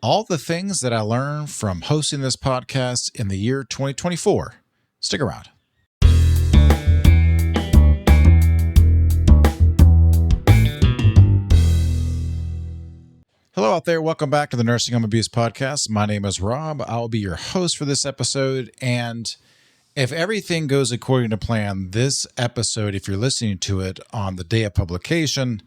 all the things that I learned from hosting this podcast in the year 2024. Stick around. Hello out there. Welcome back to the Nursing Home Abuse Podcast. My name is Rob. I'll be your host for this episode. And if everything goes according to plan, this episode, if you're listening to it on the day of publication,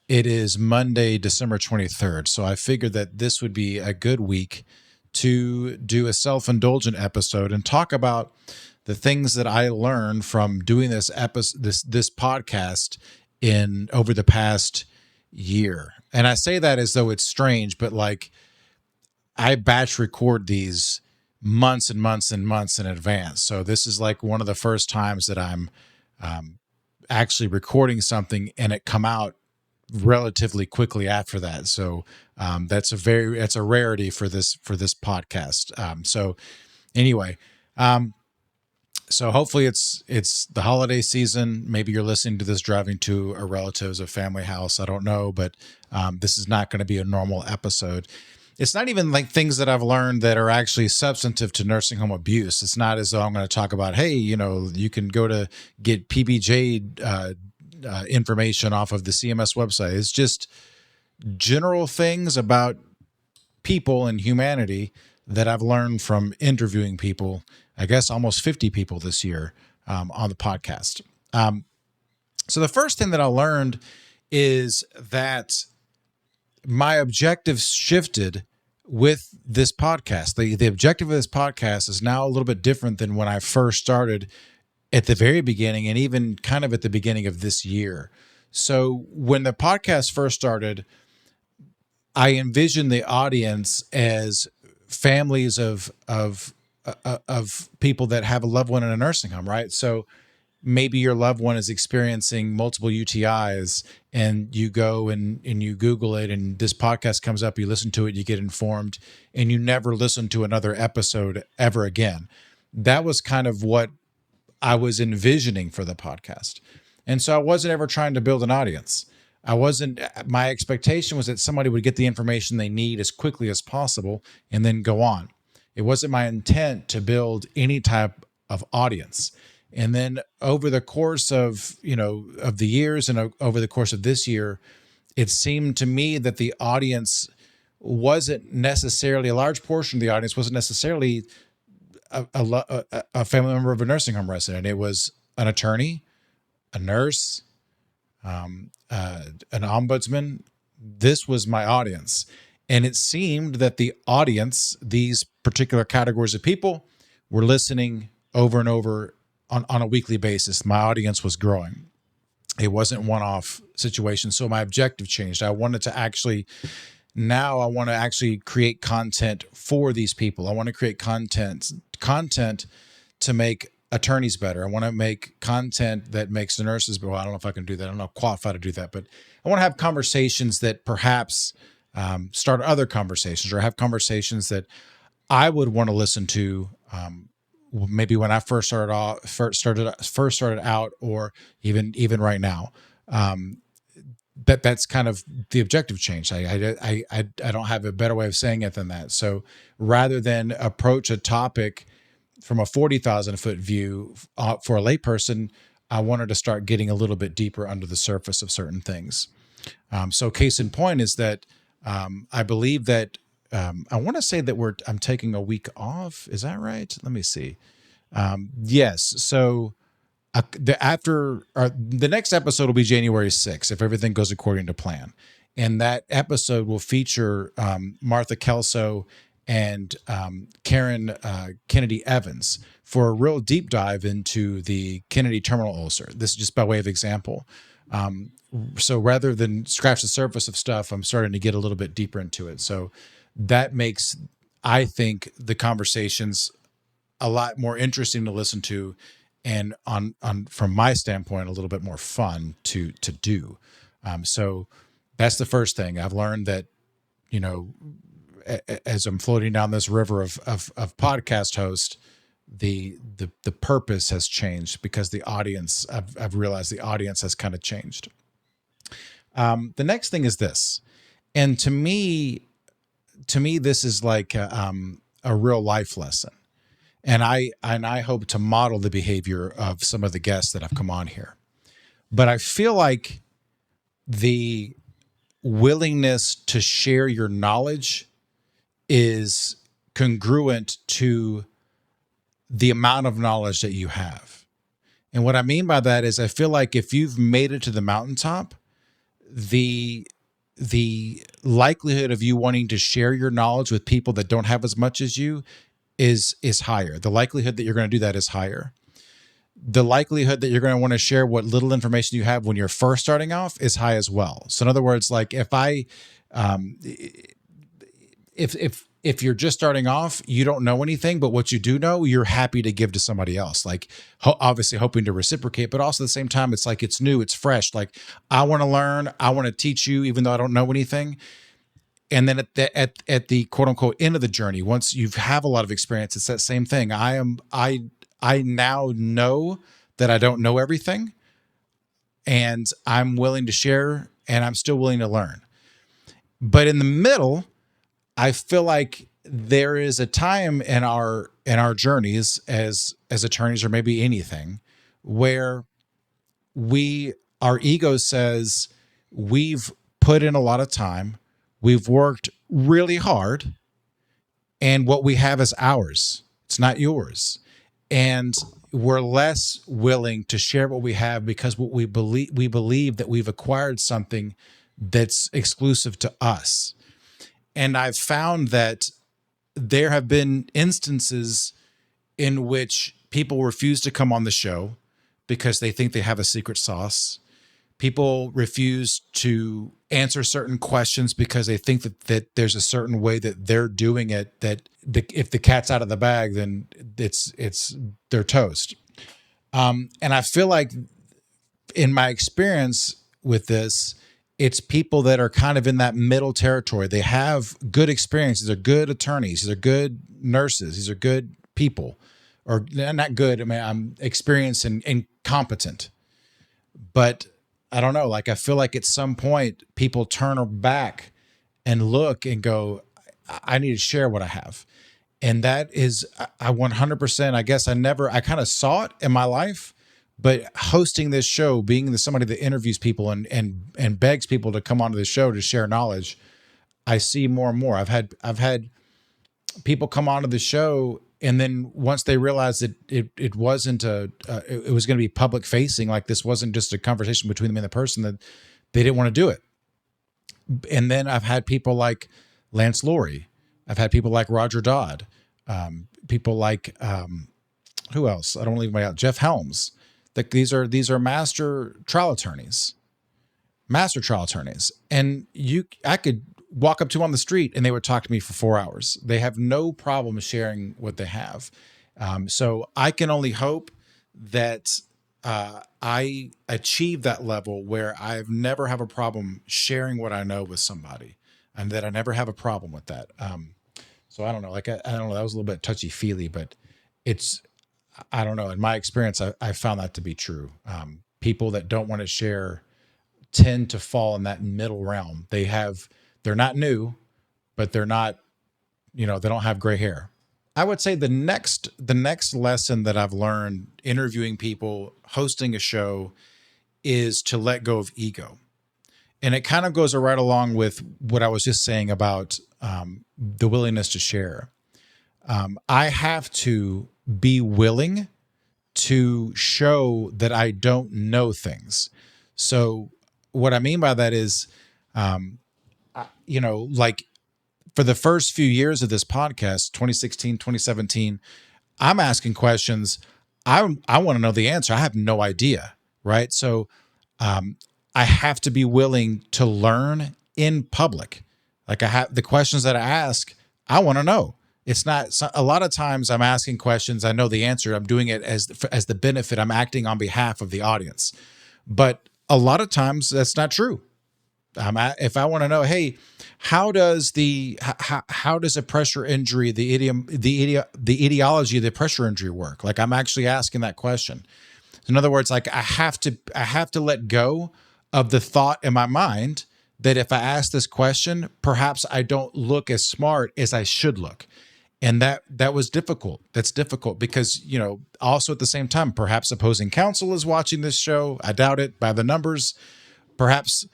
it is Monday, December 23rd. So I figured that this would be a good week to do a self-indulgent episode and talk about the things that I learned from doing this podcast in over the past year. And I say that as though it's strange, but like I batch record these months and months and months in advance. So this is like one of the first times that I'm actually recording something and it come out relatively quickly after that. So that's a rarity for this podcast. So anyway, so hopefully it's the holiday season. Maybe you're listening to this driving to a relative's or family house. I don't know, but this is not going to be a normal episode. It's not even like things that I've learned that are actually substantive to nursing home abuse. It's not as though I'm going to talk about, hey, you can go to get PBJ information off of the CMS website. It's just general things about people and humanity that I've learned from interviewing people, I guess almost 50 people this year on the podcast. So the first thing that I learned is that my objectives shifted with this podcast. The objective of this podcast is now a little bit different than when I first started at the very beginning and even kind of at the beginning of this year. So when the podcast first started, I envisioned the audience as families of people that have a loved one in a nursing home, right? So maybe your loved one is experiencing multiple UTIs and you go and you Google it and this podcast comes up, you listen to it, you get informed, and you never listen to another episode ever again. That was kind of what I was envisioning for the podcast. And so I wasn't ever trying to build an audience. My expectation was that somebody would get the information they need as quickly as possible and then go on. It wasn't my intent to build any type of audience. And then over the course of the years and over the course of this year, it seemed to me that the audience wasn't necessarily, a large portion of the audience wasn't necessarily a family member of a nursing home resident. It was an attorney, a nurse, an ombudsman. This was my audience. And it seemed that the audience, these particular categories of people, were listening over and over on a weekly basis. My audience was growing. It wasn't one-off situation. So my objective changed. I want to actually create content for these people. I want to create content to make attorneys better. I want to make content that makes the nurses better. Well, I don't know if I can do that. I'm not qualified to do that, but I want to have conversations that perhaps start other conversations or have conversations that I would want to listen to. Maybe when I first started out, or even right now. That's kind of the objective change. I don't have a better way of saying it than that. So rather than approach a topic from a 40,000 foot view for a layperson, I wanted to start getting a little bit deeper under the surface of certain things. So case in point is that I believe that I want to say that I'm taking a week off. Is that right? Let me see. Yes. So the next episode will be January 6th, if everything goes according to plan. And that episode will feature Martha Kelso and Karen Kennedy Evans for a real deep dive into the Kennedy terminal ulcer. This is just by way of example. So rather than scratch the surface of stuff, I'm starting to get a little bit deeper into it. So that makes, I think, the conversations a lot more interesting to listen to, and on from my standpoint, a little bit more fun to do. So that's the first thing I've learned, that as I'm floating down this river of podcast host, the purpose has changed because the audience, I've realized the audience has kind of changed. The next thing is this, and to me, to me, this is like a real life lesson. And I hope to model the behavior of some of the guests that have come on here. But I feel like the willingness to share your knowledge is congruent to the amount of knowledge that you have. And what I mean by that is I feel like if you've made it to the mountaintop, the likelihood of you wanting to share your knowledge with people that don't have as much as you is higher. The likelihood that you're going to do that is higher. The likelihood that you're going to want to share what little information you have when you're first starting off is high as well. So in other words, like if you're just starting off, you don't know anything, but what you do know, you're happy to give to somebody else. Like obviously hoping to reciprocate, but also at the same time, it's like it's new, it's fresh. Like I want to learn, I want to teach you, even though I don't know anything. And then at the quote unquote end of the journey, once you have a lot of experience, it's that same thing. I now know that I don't know everything, and I'm willing to share, and I'm still willing to learn. But in the middle, I feel like there is a time in our journeys as attorneys, or maybe anything, where our ego says we've put in a lot of time, we've worked really hard, and what we have is ours. It's not yours. And we're less willing to share what we have because what we believe that we've acquired something that's exclusive to us. And I've found that there have been instances in which people refuse to come on the show because they think they have a secret sauce. People refuse to answer certain questions because they think that there's a certain way that they're doing it, that if the cat's out of the bag, then they're toast. And I feel like in my experience with this, it's people that are kind of in that middle territory. They have good experiences. They're good attorneys. They're good nurses. These are good people, or not good. I mean, I'm experienced and competent, but I don't know. Like, I feel like at some point people turn back and look and go, I need to share what I have. And that is, I 100%, I guess I kind of saw it in my life, but hosting this show, being somebody that interviews people and begs people to come onto the show to share knowledge, I see more and more. I've had people come onto the show, and then once they realized that it wasn't it was going to be public facing, like this wasn't just a conversation between them and the person, that they didn't want to do it. And then I've had people like Lance Laurie. I've had people like Roger Dodd. People like who else? I don't want to leave anybody out. Jeff Helms. That these are master trial attorneys, and I could walk up to them on the street and they would talk to me for 4 hours. They have no problem sharing what they have. So I can only hope that I achieve that level where I never have a problem sharing what I know with somebody, and that I never have a problem with that. So I don't know, like, I don't know, that was a little bit touchy feely, but I don't know. In my experience, I found that to be true. People that don't want to share tend to fall in that middle realm. They're not new, but they're not, they don't have gray hair. I would say the next lesson that I've learned interviewing people, hosting a show, is to let go of ego. And it kind of goes right along with what I was just saying about the willingness to share. I have to be willing to show that I don't know things. So what I mean by that is, like for the first few years of this podcast, 2016, 2017, I'm asking questions. I want to know the answer. I have no idea. Right. So I have to be willing to learn in public. Like, I have the questions that I ask, I want to know. It's not a lot of times I'm asking questions, I know the answer. I'm doing it as the benefit. I'm acting on behalf of the audience. But a lot of times that's not true. If I want to know, hey, how does a pressure injury, the etiology of the pressure injury work? Like, I'm actually asking that question. In other words, like, I have to let go of the thought in my mind that if I ask this question, perhaps I don't look as smart as I should look. And that was difficult. That's difficult because, also at the same time, perhaps opposing counsel is watching this show. I doubt it by the numbers. Perhaps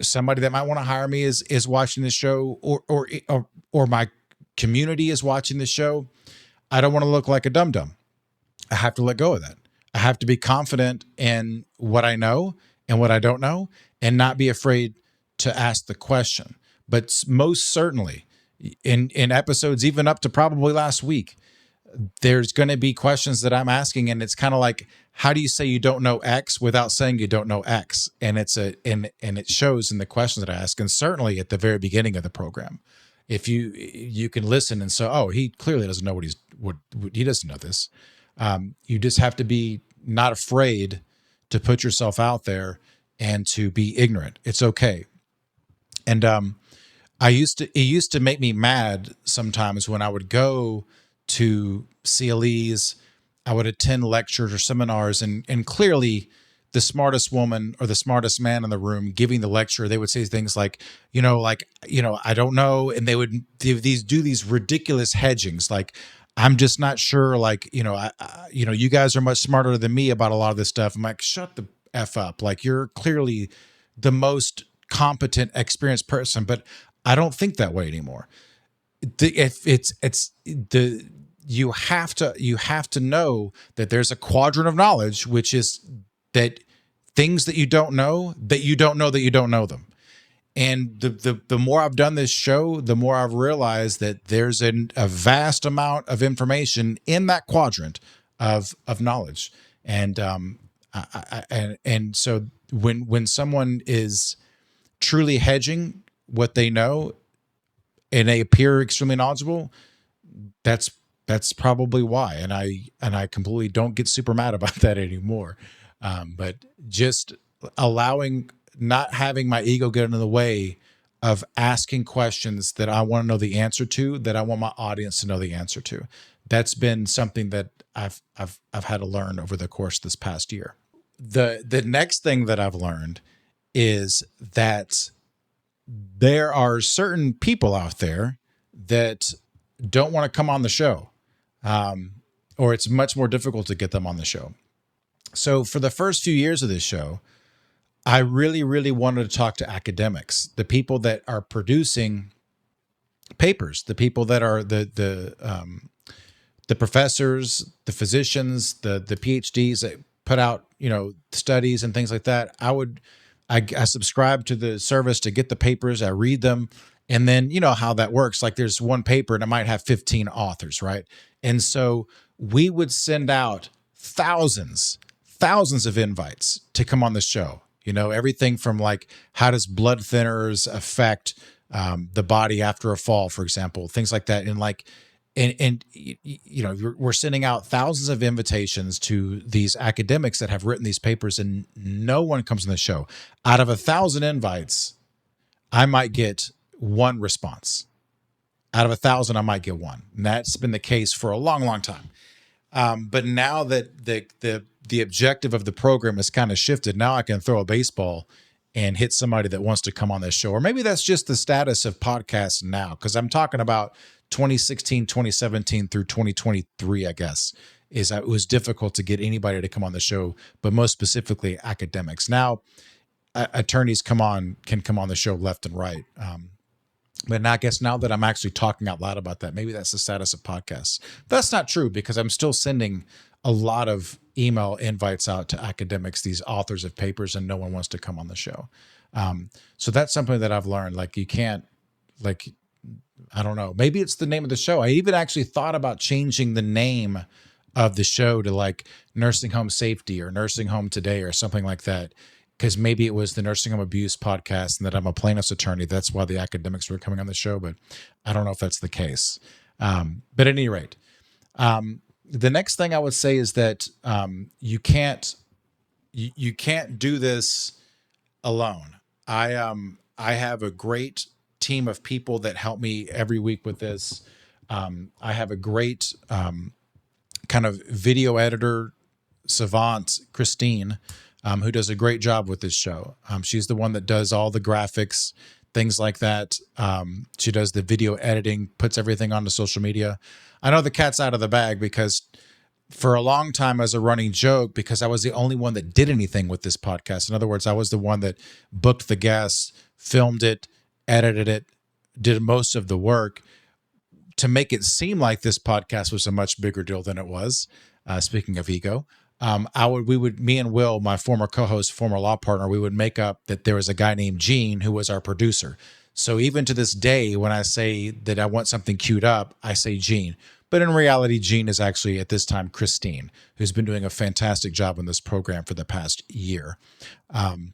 somebody that might want to hire me is watching this show, or my community is watching this show. I don't want to look like a dum dum. I have to let go of that. I have to be confident in what I know and what I don't know, and not be afraid to ask the question. But most certainly, in episodes, even up to probably last week, there's going to be questions that I'm asking, and it's kind of like, how do you say you don't know X without saying you don't know X? And and it shows in the questions that I ask, and certainly at the very beginning of the program. If you can listen and say, oh, he clearly doesn't know what he doesn't know this. You just have to be not afraid to put yourself out there and to be ignorant. It's okay. And it used to make me mad sometimes when I would go to CLEs, I would attend lectures or seminars, and clearly the smartest woman or the smartest man in the room giving the lecture, they would say things like, I don't know. And they would do these ridiculous hedgings. Like, I'm just not sure. Like, you guys are much smarter than me about a lot of this stuff. I'm like, shut the F up. Like, you're clearly the most competent, experienced person, but I don't think that way anymore. You have to know that there's a quadrant of knowledge, which is that things that you don't know that you don't know that you don't know them. And the more I've done this show, the more I've realized that there's a vast amount of information in that quadrant of knowledge. And so when someone is truly hedging what they know and they appear extremely knowledgeable, that's probably why. And I completely don't get super mad about that anymore. But just not having my ego get in the way of asking questions that I want to know the answer to, that I want my audience to know the answer to. That's been something that I've had to learn over the course of this past year. The next thing that I've learned is that there are certain people out there that don't want to come on the show, or it's much more difficult to get them on the show. So for the first few years of this show, I really, really wanted to talk to academics, the people that are producing papers, the people that are the professors, the physicians, the PhDs that put out, studies and things like that. I subscribe to the service to get the papers. I read them. And then, you know how that works. Like, there's one paper and it might have 15 authors, right? And so we would send out thousands of invites to come on the show. Everything from like, how does blood thinners affect the body after a fall, for example, things like that. And we're sending out thousands of invitations to these academics that have written these papers, and no one comes on the show. Out of 1,000 invites, I might get one response. Out of 1,000, I might get one. And that's been the case for a long, long time. But now that the objective of the program has kind of shifted, now I can throw a baseball and hit somebody that wants to come on this show. Or maybe that's just the status of podcasts now, because I'm talking about 2016, 2017 through 2023, I guess, it was difficult to get anybody to come on the show, but most specifically academics. Now, attorneys can come on the show left and right. But I guess now that I'm actually talking out loud about that, maybe that's the status of podcasts. That's not true, because I'm still sending a lot of email invites out to academics, these authors of papers, and no one wants to come on the show. So that's something that I've learned. Like, you can't, like, I don't know, maybe it's the name of the show. I even actually thought about changing the name of the show to like Nursing Home Safety or Nursing Home Today or something like that. Because maybe it was the Nursing Home Abuse podcast and that I'm a plaintiff's attorney. That's why the academics were coming on the show, but I don't know if that's the case. But at any rate, the next thing I would say is that you can't do this alone. I have a great team of people that help me every week with this. I have a great kind of video editor savant, Christine, who does a great job with this show. She's the one that does all the graphics, things like that. She does the video editing, puts everything onto social media. I know the cat's out of the bag because for a long time as a running joke, because I was the only one that did anything with this podcast. In other words, I was the one that booked the guests, filmed it, edited it, did most of the work to make it seem like this podcast was a much bigger deal than it was. Speaking of ego, me and Will, my former co-host, former law partner, we would make up that there was a guy named Gene who was our producer. So even to this day, when I say that I want something queued up, I say Gene. But in reality, Gene is actually at this time Christine, who's been doing a fantastic job on this program for the past year. And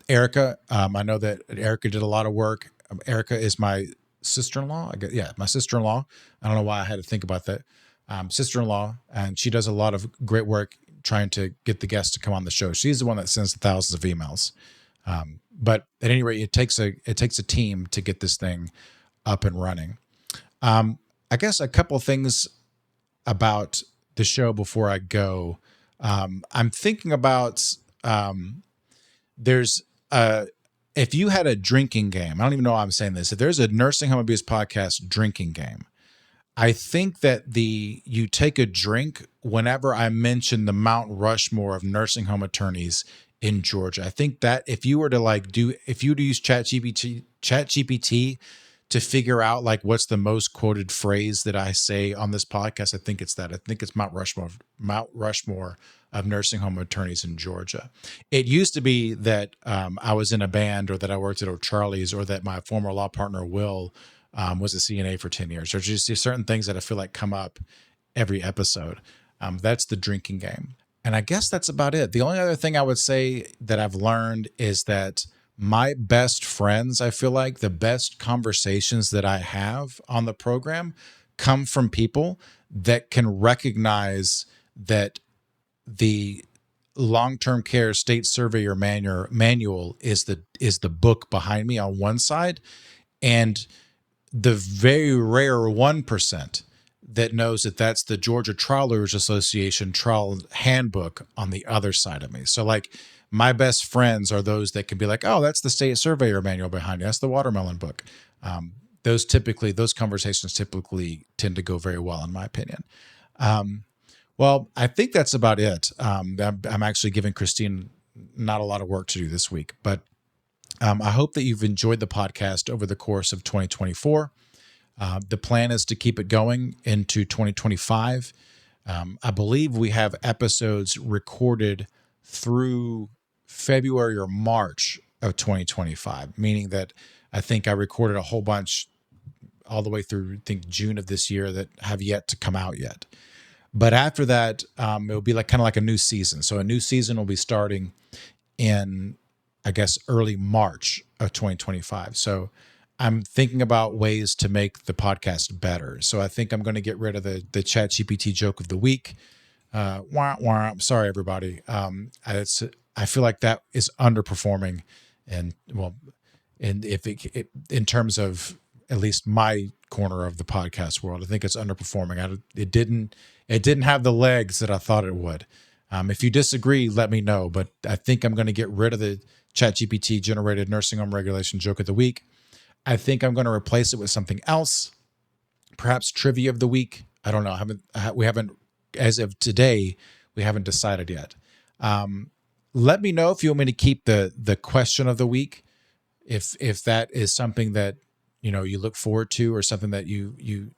Erica, I know that Erica did a lot of work. Erica is my sister-in-law. My sister-in-law. I don't know why I had to think about that. Sister-in-law, and she does a lot of great work trying to get the guests to come on the show. She's the one that sends the thousands of emails. But at any rate, it takes a team to get this thing up and running. I guess a couple of things about the show before I go. I'm thinking about if you had a drinking game, I don't even know why I'm saying this. If there's a nursing home abuse podcast drinking game, I think that you take a drink whenever I mention the Mount Rushmore of nursing home attorneys in Georgia. I think that if you were to use ChatGPT to figure out like what's the most quoted phrase that I say on this podcast, I think it's that. I think it's Mount Rushmore of nursing home attorneys in Georgia. It used to be that I was in a band, or that I worked at O'Charlie's, or that my former law partner Will was a CNA for 10 years. There's just certain things that I feel like come up every episode. That's the drinking game. And I guess that's about it. The only other thing I would say that I've learned is that my best friends, I feel like the best conversations that I have on the program come from people that can recognize that the long-term care state surveyor manual is the book behind me on one side, and the very rare 1% that knows that that's the Georgia Trial Lawyers Association trial handbook on the other side of me. So like my best friends are those that can be like, oh, that's the state surveyor manual behind you. That's the watermelon book. Those conversations typically tend to go very well, in my opinion. Well, I think that's about it. I'm actually giving Christine not a lot of work to do this week, but I hope that you've enjoyed the podcast over the course of 2024. The plan is to keep it going into 2025. I believe we have episodes recorded through February or March of 2025, meaning that I think I recorded a whole bunch all the way through, I think, June of this year that have yet to come out yet. But after that, it will be kind of like a new season. So a new season will be starting in, I guess, early March of 2025. So I'm thinking about ways to make the podcast better. So I think I'm going to get rid of the ChatGPT joke of the week. Wah, wah. I'm sorry, everybody. I feel like that is underperforming, and in terms of at least my corner of the podcast world, I think it's underperforming. It didn't have the legs that I thought it would. If you disagree, let me know. But I think I'm going to get rid of the ChatGPT generated nursing home regulation joke of the week. I think I'm going to replace it with something else, perhaps trivia of the week. I don't know. We haven't, as of today, we haven't decided yet. Let me know if you want me to keep the question of the week, if that is something that you look forward to, or something that you're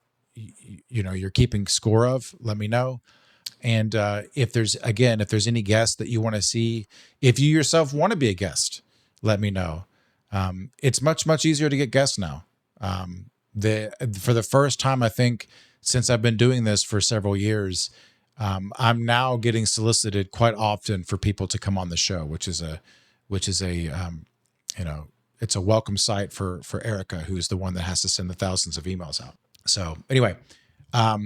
keeping score of. Let me know. And if there's any guests that you want to see, if you yourself want to be a guest, let me know. It's much easier to get guests now. For the first time, I think, since I've been doing this for several years, I'm now getting solicited quite often for people to come on the show, which is a it's a welcome sight for Erica, who's the one that has to send the thousands of emails out. So anyway,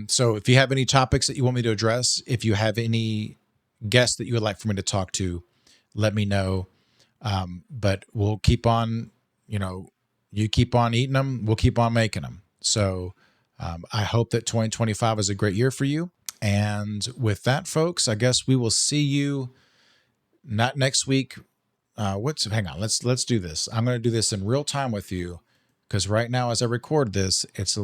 so if you have any topics that you want me to address, if you have any guests that you would like for me to talk to, let me know. But we'll keep on, you keep on eating them, we'll keep on making them. So I hope that 2025 is a great year for you. And with that, folks, I guess we will see you not next week. Hang on. Let's do this. I'm going to do this in real time with you because right now, as I record this, it's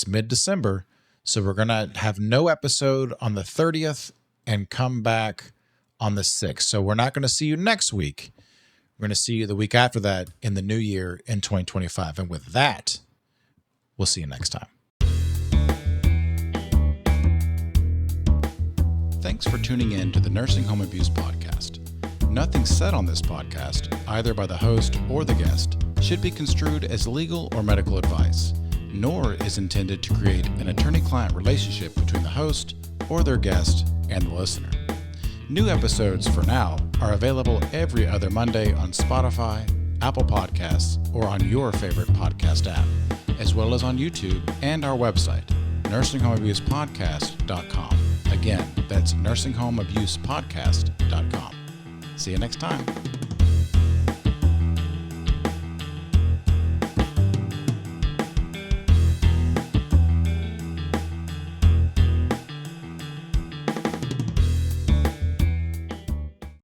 mid-December. So we're going to have no episode on the 30th and come back on the 6th. So we're not going to see you next week. We're going to see you the week after that in the new year in 2025. And with that, we'll see you next time. Thanks for tuning in to the Nursing Home Abuse Podcast. Nothing said on this podcast, either by the host or the guest, should be construed as legal or medical advice, nor is intended to create an attorney-client relationship between the host or their guest and the listener. New episodes for now are available every other Monday on Spotify, Apple Podcasts, or on your favorite podcast app, as well as on YouTube and our website, nursinghomeabusepodcast.com. Again, that's nursinghomeabusepodcast.com. See you next time.